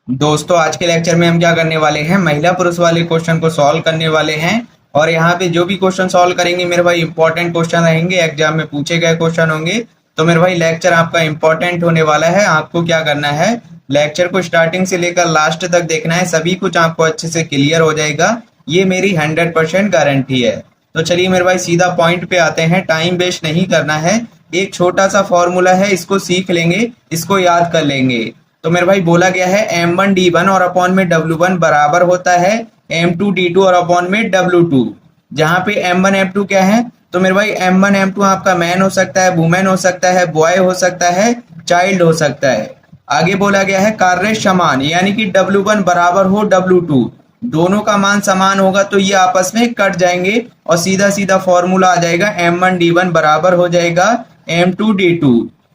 दोस्तों आज के लेक्चर में हम क्या करने वाले हैं, महिला पुरुष वाले क्वेश्चन को सॉल्व करने वाले हैं। और यहाँ पे जो भी क्वेश्चन सॉल्व करेंगे मेरे भाई इंपॉर्टेंट क्वेश्चन रहेंगे, एग्जाम में पूछे गए क्वेश्चन होंगे। तो मेरे भाई लेक्चर आपका इंपॉर्टेंट होने वाला है। आपको क्या करना है, लेक्चर को स्टार्टिंग से लेकर लास्ट तक देखना है, सभी कुछ आपको अच्छे से क्लियर हो जाएगा। ये मेरी 100% गारंटी है। तो चलिए मेरे भाई सीधा पॉइंट पे आते हैं, टाइम वेस्ट नहीं करना है। एक छोटा सा फॉर्मूला है, इसको सीख लेंगे, इसको याद कर लेंगे। तो मेरे भाई बोला गया है M1D1 और अपॉन में W1 बराबर होता है M2D2 और अपॉन में W2। जहां पे M1 M2 क्या है, तो मेरे भाई M1 M2 आपका मैन हो सकता है, वुमेन हो सकता है, बॉय हो सकता है, चाइल्ड हो सकता है। आगे बोला गया है कार्य समान, यानी कि W1 बराबर हो W2, दोनों का मान समान होगा तो ये आपस में कट जाएंगे और सीधा सीधा फॉर्मूला आ जाएगा M1D1 बराबर हो जाएगा M2D2।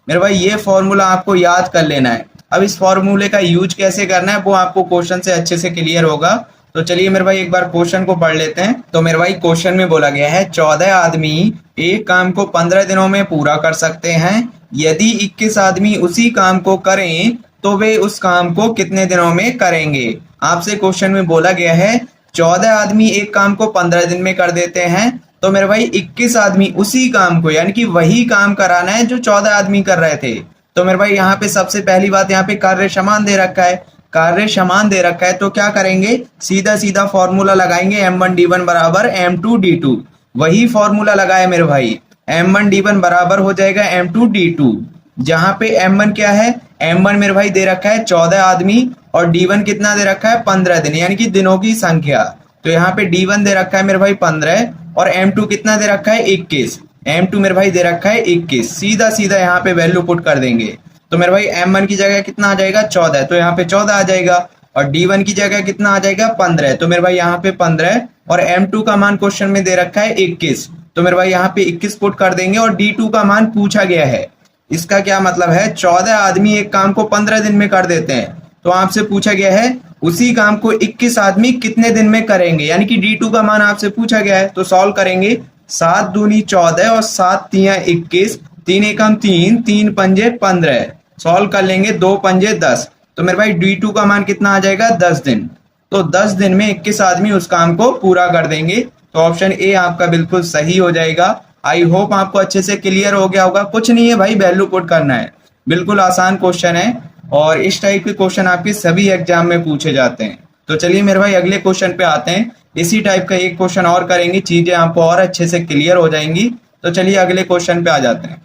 मेरे भाई ये फॉर्मूला आपको याद कर लेना है। अब इस फॉर्मूले का यूज कैसे करना है वो आपको क्वेश्चन से अच्छे से क्लियर होगा। तो चलिए मेरे भाई एक बार क्वेश्चन को पढ़ लेते हैं। तो मेरे भाई क्वेश्चन में बोला गया है 14 आदमी एक काम को 15 दिनों में पूरा कर सकते हैं। यदि 21 आदमी उसी काम को करें तो वे उस काम को कितने दिनों में करेंगे। आपसे क्वेश्चन में बोला गया है 14 आदमी एक काम को 15 दिन में कर देते हैं, तो मेरे भाई 21 आदमी उसी काम को, यानी कि वही काम कराना है जो 14 आदमी कर रहे थे। तो मेरे भाई यहाँ पे सबसे पहली बात, यहाँ पे कार्य समान दे रखा है, कार्य समान दे रखा है तो क्या करेंगे, सीधा सीधा फॉर्मूला लगाएंगे M1D1 बराबर M2D2। वही फॉर्मूला लगाए मेरे भाई, M1D1 बराबर हो जाएगा M2D2। जहां पे M1 क्या है, M1 मेरे भाई दे रखा है 14 आदमी और D1 कितना दे रखा है 15 दिन, यानी कि दिनों की संख्या। तो यहाँ पे D1 दे रखा है मेरे भाई 15 और M2 कितना दे रखा है 21। M2 मेरे भाई दे रखा है 21। सीधा सीधा यहाँ पे वैल्यू पुट कर देंगे। तो मेरे भाई M1 की जगह कितना आ जाएगा 14, तो यहाँ पे 14 आ जाएगा। और D1 की जगह कितना आ जाएगा 15, तो मेरे भाई यहाँ पे 15। और M2 का मान क्वेश्चन में दे रखा है 21, तो मेरे भाई यहाँ पे 21 पुट कर देंगे। और D2 का मान पूछा गया है, इसका क्या मतलब है, 14 आदमी एक काम को 15 दिन में कर देते हैं, तो आपसे पूछा गया है उसी काम को 21 आदमी कितने दिन में करेंगे, यानी कि D2 का मान आपसे पूछा गया है। तो सॉल्व करेंगे, 7 दूनी 14 और 7 तिया 21, 3 एकम 3, 3 पंजे 15। सॉल्व कर लेंगे, 2 पंजे 10, तो मेरे भाई D2 का मान कितना आ जाएगा 10 दिन। तो 10 दिन में 21 आदमी उस काम को पूरा कर देंगे। तो ऑप्शन ए आपका बिल्कुल सही हो जाएगा। आई होप आपको अच्छे से क्लियर हो गया होगा। कुछ नहीं है भाई, वैल्यू पुट करना है, बिल्कुल आसान क्वेश्चन है और इस टाइप के क्वेश्चन आपके सभी एग्जाम में पूछे जाते हैं। तो चलिए मेरे भाई अगले क्वेश्चन पे आते हैं। इसी टाइप का एक क्वेश्चन और करेंगे, चीजें आपको और अच्छे से क्लियर हो जाएंगी। तो चलिए अगले क्वेश्चन पे आ जाते हैं।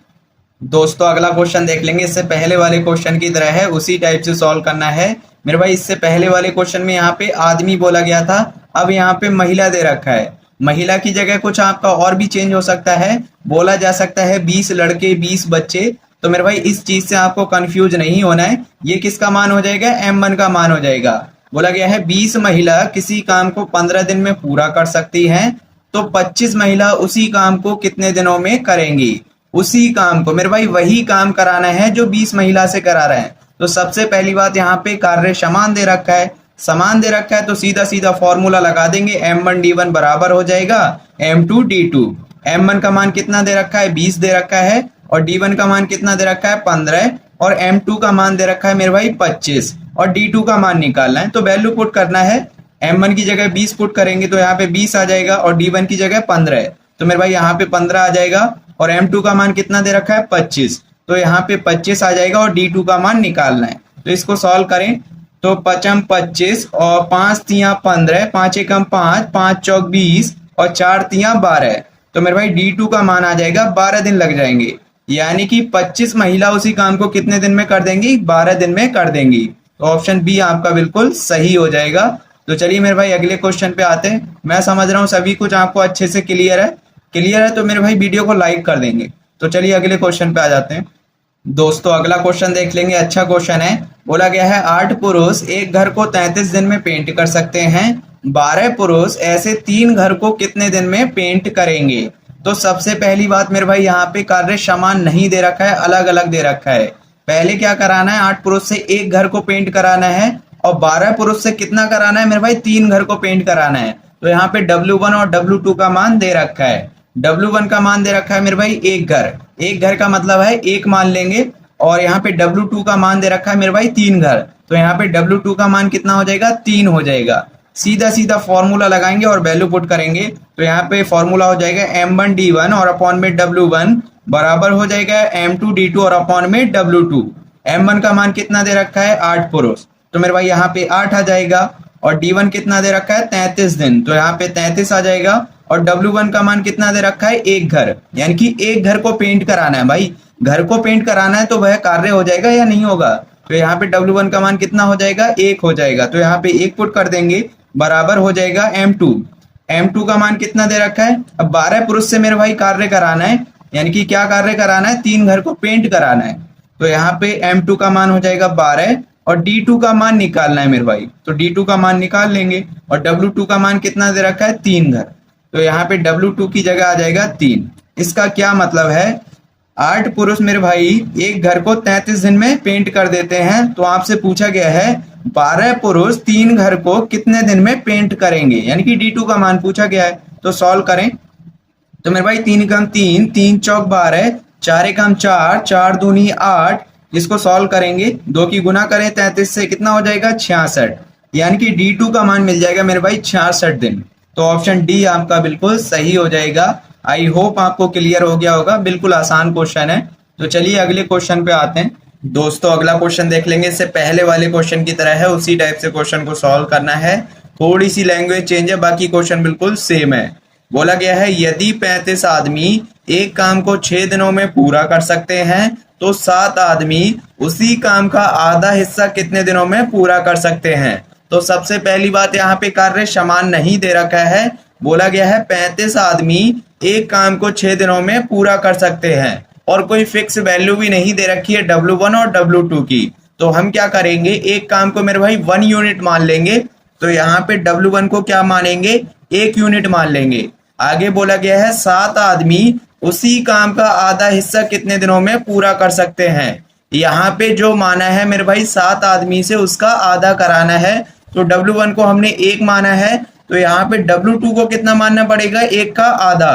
दोस्तों अगला क्वेश्चन देख लेंगे, इससे पहले वाले क्वेश्चन की तरह है, उसी टाइप से सॉल्व करना है मेरे भाई। इससे पहले वाले क्वेश्चन में यहाँ पे आदमी बोला गया था, अब यहाँ पे महिला दे रखा है। महिला की जगह कुछ आपका और भी चेंज हो सकता है, बोला जा सकता है 20 लड़के 20 बच्चे। तो मेरे भाई इस चीज से आपको कंफ्यूज नहीं होना है। ये किसका मान हो जाएगा, M1 का मान हो जाएगा। बोला गया है 20 महिला किसी काम को 15 दिन में पूरा कर सकती हैं, तो 25 महिला उसी काम को कितने दिनों में करेंगी। उसी काम को मेरे भाई वही काम कराना है जो 20 महिला से करा रहे हैं। तो सबसे पहली बात यहाँ पे कार्य समान दे रखा है, समान दे रखा है तो सीधा सीधा फॉर्मूला लगा देंगे, M1D1 बराबर हो जाएगा M2D2। M1 का मान कितना दे रखा है 20 दे रखा है और D1 का मान कितना दे रखा है 15 और M2 का मान दे रखा है मेरे भाई 25 और D2 का मान निकालना है। तो वैल्यू पुट करना है, M1 की जगह 20 पुट करेंगे तो यहाँ पे 20 आ जाएगा और D1 की जगह 15 है, तो मेरे भाई यहाँ पे 15 आ जाएगा। और M2 का मान कितना दे रखा है 25, तो यहाँ पे 25 आ जाएगा और D2 का मान निकालना है। तो इसको सॉल्व करें तो 5 25 और 5 तिया 15, 5 एकम 5, 5 चौक 20 और 4 तिया 12। तो मेरे भाई D2 का मान आ जाएगा 12 दिन लग जाएंगे, यानी कि 25 महिला उसी काम को कितने दिन में कर देंगी, 12 दिन में कर देंगी। तो ऑप्शन बी आपका बिल्कुल सही हो जाएगा। तो चलिए मेरे भाई अगले क्वेश्चन पे आते हैं। मैं समझ रहा हूँ सभी कुछ आपको अच्छे से क्लियर है, क्लियर है तो मेरे भाई वीडियो को लाइक कर देंगे। तो चलिए अगले क्वेश्चन पे आ जाते हैं। दोस्तों अगला क्वेश्चन देख लेंगे, अच्छा क्वेश्चन है। बोला गया है 8 पुरुष एक घर को 33 दिन में पेंट कर सकते हैं, 12 पुरुष ऐसे 3 घर को कितने दिन में पेंट करेंगे। तो सबसे पहली बात मेरे भाई यहाँ पे कार्य समान नहीं दे रखा है, अलग अलग दे रखा है। पहले क्या कराना है, 8 पुरुष से एक घर को पेंट कराना है और 12 पुरुष से कितना कराना है मेरे भाई 3 घर को पेंट कराना है। तो यहाँ पे W1 और W2 का मान दे रखा है। W1 का मान दे रखा है मेरे भाई एक घर, एक घर का मतलब है एक मान लेंगे। और यहाँ पे W2 का मान दे रखा है मेरे भाई 3 घर, तो यहाँ पे W2 का मान कितना हो जाएगा, 3 हो जाएगा। सीधा सीधा फॉर्मूला लगाएंगे और वैल्यू पुट करेंगे, तो यहाँ पे फॉर्मूला हो जाएगा M1D1 और अपॉन में W1 बराबर हो जाएगा M2D2 और अपॉन में W2। M1 का मान कितना दे रखा है, 8 पुरुष, तो मेरे भाई यहाँ पे 8 आ जाएगा। और D1 कितना दे रखा है, 33 दिन, तो यहाँ पे 33 आ जाएगा। और W1 का मान कितना दे रखा है, एक घर, यानी कि एक घर को पेंट कराना है भाई, घर को पेंट कराना है तो वह कार्य हो जाएगा या नहीं होगा। तो यहाँ पे W1 का मान कितना हो जाएगा, 1 हो जाएगा, तो यहाँ पे 1 पुट कर देंगे, बराबर हो जाएगा M2। M2 का मान कितना दे रखा है, अब 12 पुरुष से मेरे भाई कार्य कराना है, यानी कि क्या कार्य कराना है, 3 घर को पेंट कराना है। तो यहाँ पे M2 का मान हो जाएगा 12 और D2 का मान निकालना है मेरे भाई, तो D2 का मान निकाल लेंगे। और W2 का मान कितना दे रखा है, 3 घर, तो यहाँ पे W2 की जगह आ जाएगा 3। इसका क्या मतलब है, 8 पुरुष मेरे भाई एक घर को 33 दिन में पेंट कर देते हैं। तो आपसे पूछा गया है 12 पुरुष 3 घर को कितने दिन में पेंट करेंगे, यानी कि D2 का मान पूछा गया है। तो सॉल्व करें, तो मेरे भाई 3 एकम 3, 3 चौक 12, 4 एकम 4, 4 दूनी 8, इसको सॉल्व करेंगे, 2 की गुना करें 33 से, कितना हो जाएगा 66, यानी कि D2 का मान मिल जाएगा मेरे भाई 66 दिन। तो ऑप्शन डी आपका बिल्कुल सही हो जाएगा। आई होप आपको क्लियर हो गया होगा, बिल्कुल आसान क्वेश्चन है। तो चलिए अगले क्वेश्चन पे आते हैं। दोस्तों अगला क्वेश्चन देख लेंगे, इससे पहले वाले क्वेश्चन की तरह है, उसी टाइप से क्वेश्चन को सॉल्व करना है, थोड़ी सी लैंग्वेज चेंज है, बाकी क्वेश्चन बिल्कुल सेम है। बोला गया है यदि 35 आदमी एक काम को 6 दिनों में पूरा कर सकते हैं तो 7 आदमी उसी काम का आधा हिस्सा कितने दिनों में पूरा कर सकते हैं। तो सबसे पहली बात, यहाँ पे कार्य समान नहीं दे रखा है, बोला गया है 35 आदमी एक काम को 6 दिनों में पूरा कर सकते हैं और कोई फिक्स वैल्यू भी नहीं दे रखी है W1 और W2 की। तो हम क्या करेंगे, एक काम को मेरे भाई 1 यूनिट मान लेंगे, तो यहाँ पे W1 को क्या मानेंगे, 1 यूनिट मान लेंगे। आगे बोला गया है 7 आदमी उसी काम का आधा हिस्सा कितने दिनों में पूरा कर सकते हैं। यहाँ पे जो माना है मेरे भाई 7 आदमी से उसका आधा कराना है, तो W1 को हमने 1 माना है, तो यहाँ पे W2 को कितना मानना पड़ेगा, 1 का आधा।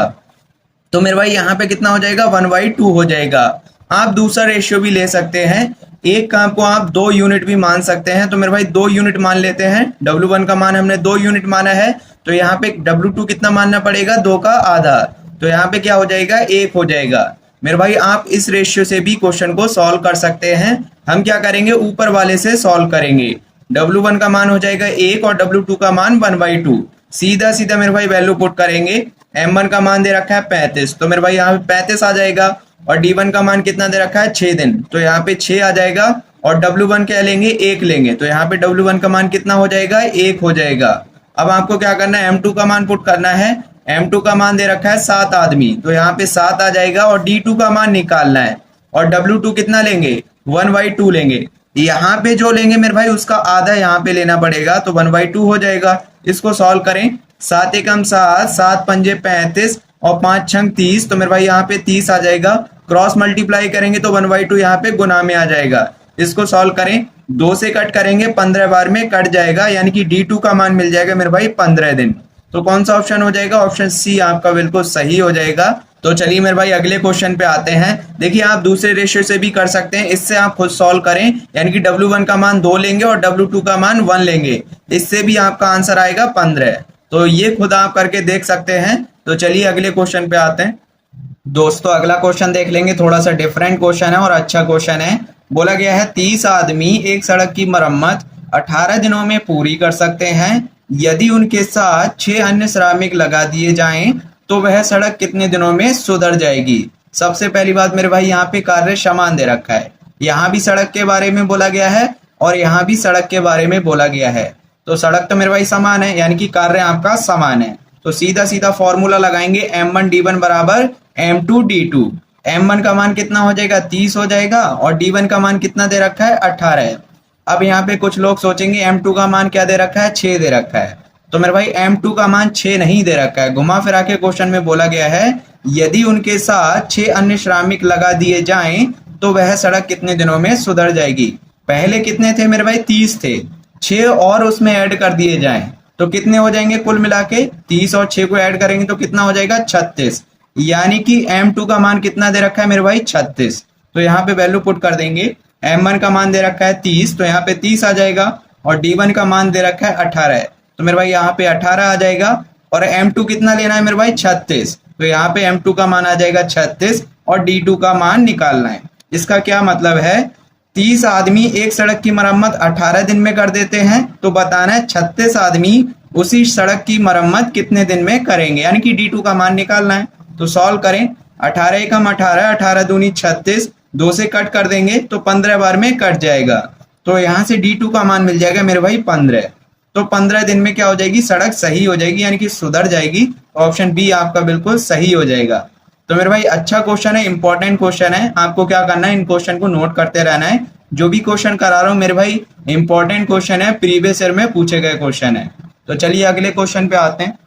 तो मेरे भाई यहाँ पे कितना हो जाएगा, 1/2 हो जाएगा। आप दूसरा रेशियो भी ले सकते हैं, एक काम को आप 2 यूनिट भी मान सकते हैं। तो मेरे भाई 2 यूनिट मान लेते हैं, W1 का मान हमने 2 यूनिट माना है, तो यहाँ पे W2 कितना मानना पड़ेगा, 2 का आधा। तो यहाँ पे क्या हो जाएगा, 1 हो जाएगा। मेरे भाई आप इस रेशियो से भी क्वेश्चन को सॉल्व कर सकते हैं। हम क्या करेंगे, ऊपर वाले से सॉल्व करेंगे। W1 का मान हो जाएगा 1 और W2 का मान 1/2। सीधा सीधा मेरे भाई वैल्यू पुट करेंगे। M1 का मान दे रखा है 35, तो मेरे भाई यहाँ पे 35 आ जाएगा। और D1 का मान कितना दे रखा है, 6 दिन, तो यहाँ पे 6 आ जाएगा। और W1 क्या लेंगे, 1 लेंगे, तो यहाँ पे W1 का मान कितना हो जाएगा, 1 हो जाएगा। अब आपको क्या करना है, M2 का मान पुट करना है। M2 का मान दे रखा है 7 आदमी, तो यहाँ पे 7 आ जाएगा। और D2 का मान निकालना है, और W2 कितना लेंगे, 1/2 लेंगे। यहाँ पे जो लेंगे मेरे भाई उसका आधा यहाँ पे लेना पड़ेगा, तो 1/2 हो जाएगा। इसको सॉल्व करें, 7 एकम 7, 7 पंजे 35 और 5 छंग 30, तो मेरे भाई यहाँ पे 30 आ जाएगा। क्रॉस मल्टीप्लाई करेंगे तो 1/2 यहाँ पे गुना में आ जाएगा। इसको सॉल्व करें, 2 से कट करेंगे, 15 बार में कट जाएगा, यानी कि D2 का मान मिल जाएगा मेरे भाई 15 दिन। तो कौन सा ऑप्शन हो जाएगा, ऑप्शन सी आपका बिल्कुल सही हो जाएगा। तो चलिए मेरे भाई अगले क्वेश्चन पे आते हैं। देखिए आप दूसरे रेशियो से भी कर सकते हैं, इससे आप खुद सॉल्व करें, यानी कि W1 का मान 2 लेंगे और W2 का मान 1 लेंगे, इससे भी आपका आंसर आएगा 15। तो ये खुद आप करके देख सकते हैं। तो चलिए अगले क्वेश्चन पे आते हैं। दोस्तों अगला क्वेश्चन देख लेंगे, थोड़ा सा डिफरेंट क्वेश्चन है और अच्छा क्वेश्चन है। बोला गया है 30 आदमी एक सड़क की मरम्मत 18 दिनों में पूरी कर सकते हैं। यदि उनके साथ 6 अन्य श्रमिक लगा दिए जाएं तो वह सड़क कितने दिनों में सुधर जाएगी। सबसे पहली बात मेरे भाई यहाँ पे कार्य समान दे रखा है, यहाँ भी सड़क के बारे में बोला गया है और यहाँ भी सड़क के बारे में बोला गया है। तो सड़क तो मेरे भाई समान है, यानी कि कार्य आपका समान है। तो सीधा सीधा फॉर्मूला लगाएंगे, M1D1 बराबर M2D2। M1 का मान कितना हो जाएगा, 30 हो जाएगा, और D1 का मान कितना दे रखा है, 18। अब यहाँ पे कुछ लोग सोचेंगे M2 का मान क्या दे रखा है, 6 दे रखा है। तो मेरे भाई M2 का मान 6 नहीं दे रखा है। घुमा फिरा के क्वेश्चन में बोला गया है यदि उनके साथ 6 अन्य श्रमिक लगा दिए जाएं तो वह सड़क कितने दिनों में सुधर जाएगी। पहले कितने थे मेरे भाई, 30 थे, 6 और उसमें ऐड कर दिए जाएं तो कितने हो जाएंगे, कुल मिला के 30 और 6 को ऐड करेंगे तो कितना हो जाएगा, 36। यानी कि M2 का मान कितना दे रखा है मेरे भाई, 36। तो यहाँ पे वैल्यू पुट कर देंगे, M1 का मान दे रखा है 30, तो यहाँ पे 30 आ जाएगा, और D1 का मान दे रखा है 18 है, तो मेरे भाई यहाँ पे 18 आ जाएगा। और M2 कितना लेना है मेरे भाई 36, तो यहाँ पे M2 का मान आ जाएगा 36 और D2 का मान निकालना है। इसका क्या मतलब है, 30 आदमी एक सड़क की मरम्मत 18 दिन में कर देते हैं, तो बताना है 36 आदमी उसी सड़क की मरम्मत कितने दिन में करेंगे, यानी कि D2 का मान निकालना है। तो सॉल्व करें, 18 एकम 18, 18 दूनी 36, 2 से कट कर देंगे तो 15 बार में कट जाएगा, तो यहाँ से D2 का मान मिल जाएगा मेरे भाई 15। तो 15 दिन में क्या हो जाएगी, सड़क सही हो जाएगी, यानी कि सुधर जाएगी। ऑप्शन बी आपका बिल्कुल सही हो जाएगा। तो मेरे भाई अच्छा क्वेश्चन है, इंपॉर्टेंट क्वेश्चन है, आपको क्या करना है, इन क्वेश्चन को नोट करते रहना है। जो भी क्वेश्चन करा रहा हूँ मेरे भाई इंपॉर्टेंट क्वेश्चन है, प्रीवियस ईयर में पूछे गए क्वेश्चन है। तो चलिए अगले क्वेश्चन पे आते हैं।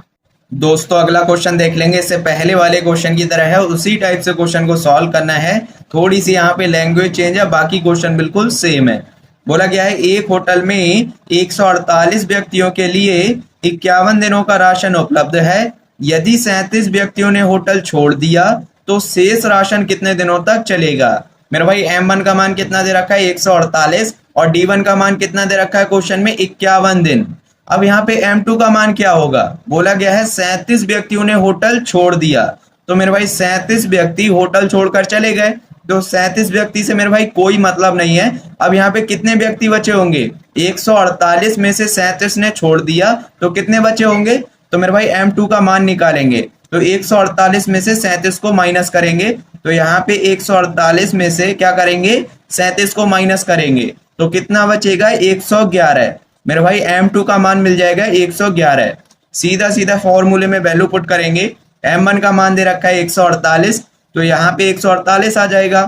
दोस्तों अगला क्वेश्चन देख लेंगे, इससे पहले वाले क्वेश्चन की तरह है, उसी टाइप से क्वेश्चन को सॉल्व करना है। थोड़ी सी यहाँ पे लैंग्वेज चेंज है, बाकी क्वेश्चन बिल्कुल सेम है। बोला गया है एक होटल में 148 व्यक्तियों के लिए 51 दिनों का राशन उपलब्ध है। यदि 37 व्यक्तियों ने होटल छोड़ दिया तो शेष राशन कितने दिनों तक चलेगा। मेरे भाई M1 का मान कितना दे रखा है 148, और D1 का मान कितना दे रखा है क्वेश्चन में 51 दिन। अब यहाँ पे M2 का मान क्या होगा, बोला गया है 37 व्यक्तियों ने होटल छोड़ दिया, तो मेरे भाई 37 व्यक्ति होटल छोड़कर चले गए, तो 37 व्यक्ति से मेरे भाई कोई मतलब नहीं है। अब यहाँ पे कितने व्यक्ति बचे होंगे, 148 में से 37 ने छोड़ दिया तो कितने बचे होंगे, तो मेरे भाई M2 का मान निकालेंगे, तो 148 में से 37 को माइनस करेंगे, तो यहाँ पे 148 में से क्या करेंगे 37 को माइनस करेंगे, तो कितना बचेगा 111। मेरे भाई M2 का मान मिल जाएगा 111। सीधा सीधा फॉर्मूले में वैल्यू पुट करेंगे, M1 का मान दे रखा है 148, तो यहाँ पे 148 आ जाएगा,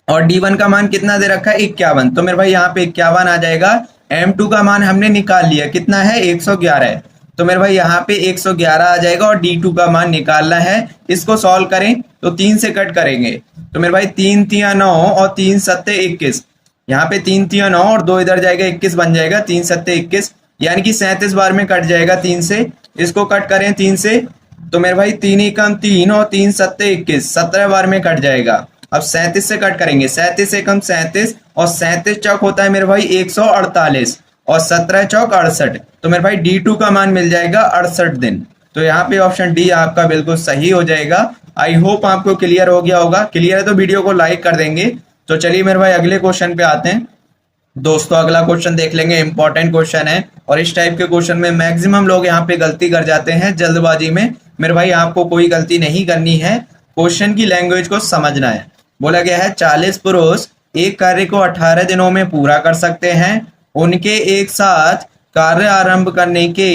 और D1 का मान कितना दे रखा है 51, तो मेरे भाई यहाँ पे 51 आ जाएगा। M2 का मान हमने निकाल लिया, कितना है 111, तो मेरे भाई यहाँ पे 111 आ जाएगा, और D2 का मान निकालना है। इसको सॉल्व करें तो 3 से कट करेंगे, तो मेरे भाई 3 तिया 9 और 3 सत्ते 21, यहाँ पे 3 तिया 9 और 2 इधर जाएगा 21 बन जाएगा, 3 सत्ते 21, यानी कि 37 बार में कट जाएगा 3 से। इसको कट करें 3 से, तो मेरे भाई 3 एकम 3 और 3 सत्ते 21, 17 बार में कट जाएगा। अब 37 से कट करेंगे, 37 एकम 37, और 37 चौक होता है मेरे भाई 148, और 17 चौक 68, तो मेरे भाई D2 का मान मिल जाएगा 68 दिन। तो यहाँ पे ऑप्शन डी आपका बिल्कुल सही हो जाएगा। आई होप आपको क्लियर हो गया होगा। क्लियर है तो वीडियो को लाइक कर देंगे। तो चलिए मेरे भाई अगले क्वेश्चन पे आते हैं। दोस्तों अगला क्वेश्चन देख लेंगे, इंपॉर्टेंट क्वेश्चन है, और इस टाइप के क्वेश्चन में मैक्सिमम लोग यहाँ पे गलती कर जाते हैं जल्दबाजी में। मेरे भाई आपको कोई गलती नहीं करनी है, क्वेश्चन की लैंग्वेज को समझना है। बोला गया है 40 पुरुष एक कार्य को 18 दिनों में पूरा कर सकते हैं। उनके एक साथ कार्य आरंभ करने के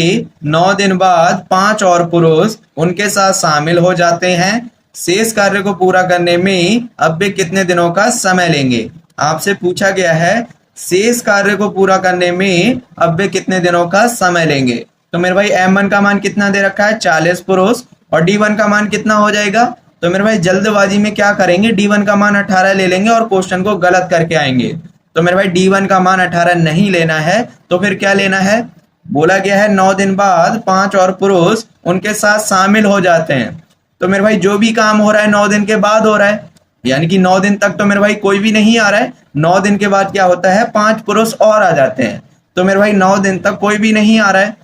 9 दिन बाद 5 और पुरुष उनके साथ शामिल हो जाते हैं। शेष कार्य को पूरा करने में अब वे कितने दिनों का समय लेंगे। आपसे पूछा गया है शेष कार्य को पूरा करने में अब वे कितने दिनों का समय लेंगे। तो मेरे भाई M1 का मान कितना दे रखा है 40 पुरुष, और D1 का मान कितना हो जाएगा। तो मेरे भाई जल्दबाजी में क्या करेंगे, D1 का मान 18 ले लेंगे और क्वेश्चन को गलत करके आएंगे। तो मेरे भाई D1 का मान 18 नहीं लेना है, तो फिर क्या लेना है। बोला गया है 9 दिन बाद 5 और पुरुष उनके साथ शामिल हो जाते हैं। तो मेरे भाई जो भी काम हो रहा है 9 दिन के बाद हो रहा है, यानी कि 9 दिन तक तो मेरे भाई कोई भी नहीं आ रहा है। 9 दिन के बाद क्या होता है 5 पुरुष और आ जाते हैं। तो मेरे भाई 9 दिन तक कोई भी नहीं आ रहा है,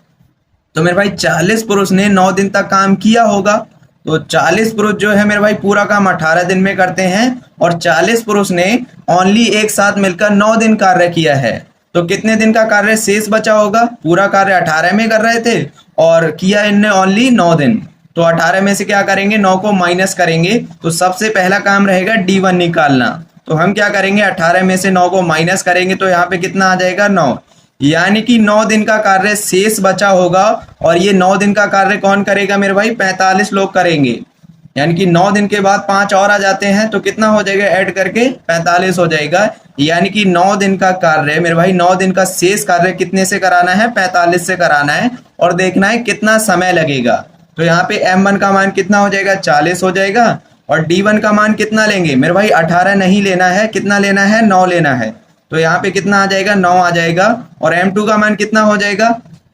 तो मेरे भाई 40 पुरुष ने 9 दिन तक काम किया होगा। तो 40 पुरुष जो है मेरे भाई पूरा काम 18 दिन में करते हैं, और 40 पुरुष ने ओनली एक साथ मिलकर 9 दिन कार्य किया है। तो कितने दिन का कार्य शेष बचा होगा। पूरा कार्य 18 में कर रहे थे और किया इनने ओनली 9 दिन। तो 18 में से क्या करेंगे 9 को माइनस करेंगे, तो सबसे पहला काम रहेगा D1 निकालना। तो हम क्या करेंगे 18 में से 9 को माइनस करेंगे, तो यहाँ पे कितना आ जाएगा 9, यानी कि 9 दिन का कार्य शेष बचा होगा। और ये 9 दिन का कार्य कौन करेगा मेरे भाई 45 लोग करेंगे, यानी कि 9 दिन के बाद 5 और आ जाते हैं, तो कितना हो जाएगा ऐड करके 45 हो जाएगा। यानी कि 9 दिन का कार्य मेरे भाई 9 दिन का शेष कार्य कितने से कराना है 45 से कराना है, और देखना है कितना समय लगेगा। तो यहाँ पे M1 का मान कितना हो जाएगा 40 हो जाएगा, और D1 का मान कितना लेंगे मेरे भाई 18 नहीं लेना है, कितना लेना है 9 लेना है। तो यहाँ पे कितना आ जाएगा 9 आ जाएगा, और M2 का मान कितना हो जाएगा,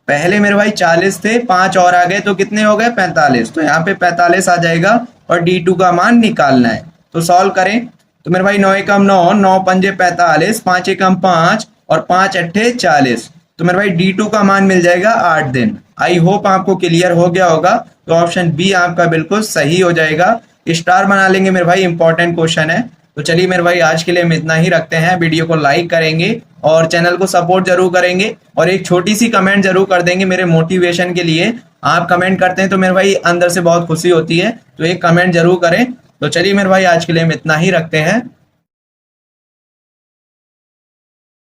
पहले मेरे भाई 40 थे 5 और आ गए तो कितने हो गए 45, तो यहाँ पे 45 आ जाएगा, और D2 का मान निकालना है। तो सॉल्व करें, तो मेरे भाई 9 एकम 9, 9 पंजे 45, 5 एकम 5 और 5 अट्ठे 40। तो मेरे भाई D2 का मान मिल जाएगा 8 दिन। आई होप आपको क्लियर हो गया होगा। तो ऑप्शन बी आपका बिल्कुल सही हो जाएगा। स्टार बना लेंगे मेरे भाई, इंपॉर्टेंट क्वेश्चन है। तो चलिए मेरे भाई आज के लिए हम इतना ही रखते हैं। वीडियो को लाइक करेंगे और चैनल को सपोर्ट जरूर करेंगे और एक छोटी सी कमेंट जरूर कर देंगे मेरे मोटिवेशन के लिए। आप कमेंट करते हैं तो मेरे भाई अंदर से बहुत खुशी होती है, तो एक कमेंट जरूर करें। तो चलिए मेरे भाई आज के लिए हम इतना ही रखते हैं।